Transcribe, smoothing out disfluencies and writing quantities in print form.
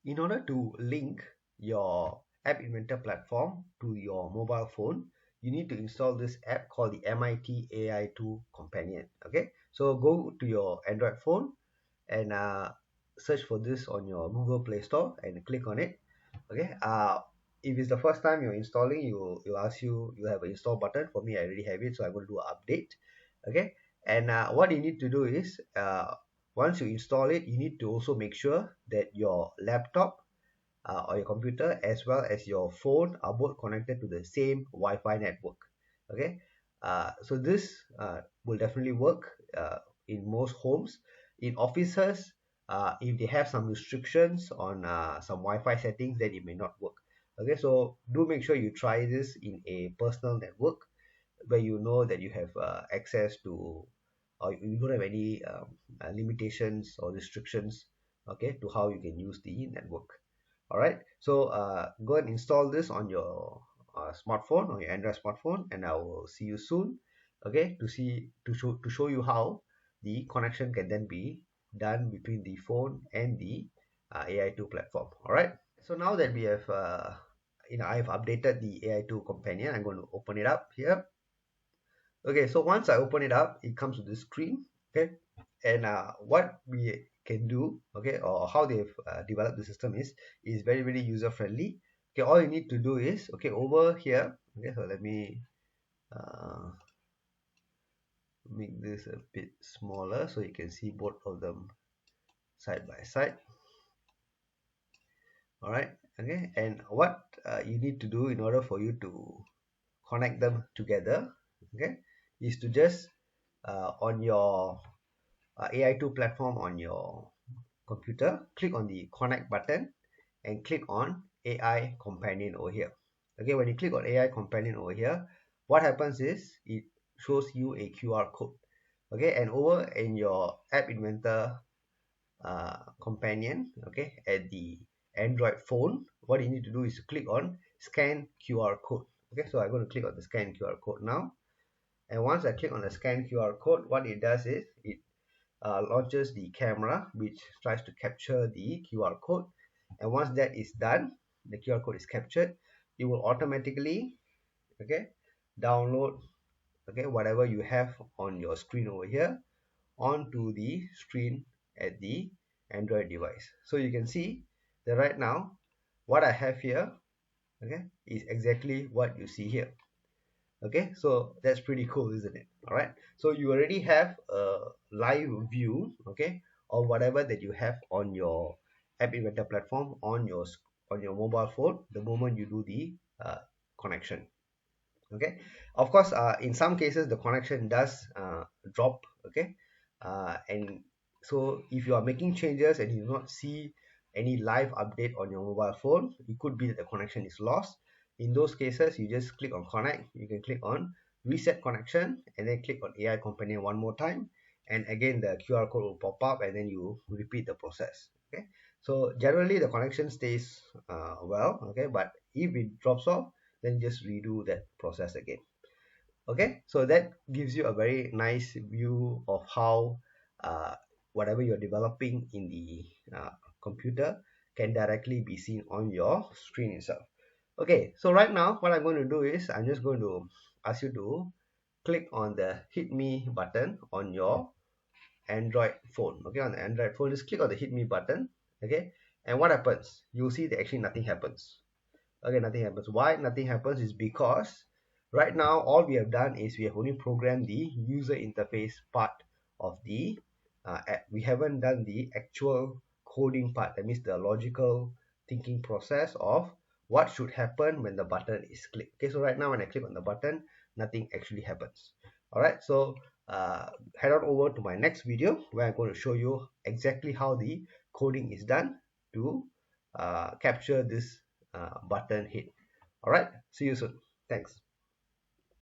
In order to link your app inventor platform to your mobile phone, you need to install this app called the MIT AI2 Companion. Okay, so go to your Android phone and search for this on your Google Play Store and click on it. Okay, if it's the first time you're installing, you ask you have an install button. For me, I already have it, so I'm going to do an update. Okay, and what you need to do is once you install it, you need to also make sure that your laptop or your computer as well as your phone are both connected to the same Wi-Fi network. Okay, so this will definitely work in most homes. In offices, if they have some restrictions on some Wi-Fi settings, then it may not work. Okay, so do make sure you try this in a personal network where you know that you have access to, or you don't have any limitations or restrictions, okay, to how you can use the network. All right, so go and install this on your smartphone or your Android smartphone, and I will see you soon. Okay, to show you how the connection can then be done between the phone and the AI2 platform. All right, so now that we have I've updated the AI2 companion, I'm going to open it up here. Okay, so once I open it up, it comes to this screen. Okay, and what we can do, okay, or how they've developed the system is very user friendly. Okay, all you need to do is, okay, over here. Okay, so let me uh, make this a bit smaller so you can see both of them side by side. All right, okay, and what you need to do in order for you to connect them together, okay, is to just on your AI2 platform on your computer, click on the connect button and click on AI Companion over here. Okay, when you click on AI Companion over here, what happens is it shows you a QR code. Okay, and over in your App Inventor Companion, okay, at the Android phone, what you need to do is click on Scan QR code. Okay, so I'm going to click on the Scan QR code now. And once I click on the Scan QR code, what it does is it launches the camera which tries to capture the QR code, and once that is done, the QR code is captured, it will automatically, okay, download, okay, whatever you have on your screen over here onto the screen at the Android device. So you can see that right now what I have here, okay, is exactly what you see here. Okay, so that's pretty cool, isn't it? All right, so you already have a live view, okay, of whatever that you have on your app inventor platform on your mobile phone the moment you do the connection. Okay, of course, in some cases the connection does drop. Okay, and so if you are making changes and you do not see any live update on your mobile phone, it could be that the connection is lost. In those cases, you just click on connect. You can click on reset connection and then click on AI companion one more time, and again the QR code will pop up and then you repeat the process. Okay, so generally the connection stays well. Okay, but if it drops off, then just redo that process again. Okay, so that gives you a very nice view of how uh, whatever you're developing in the computer can directly be seen on your screen itself. Okay, so right now what I'm going to do is I'm just going to ask you to click on the hit me button on your Android phone. Okay, on the Android phone, just click on the hit me button. Okay, and what happens, you'll see that actually nothing happens. Okay, nothing happens. Why nothing happens is because right now all we have done is we have only programmed the user interface part of the app. We haven't done the actual coding part, that means the logical thinking process of what should happen when the button is clicked. Okay, so right now when I click on the button, nothing actually happens. All right, so head on over to my next video where I'm going to show you exactly how the coding is done to capture this button hit. All right, see you soon. Thanks.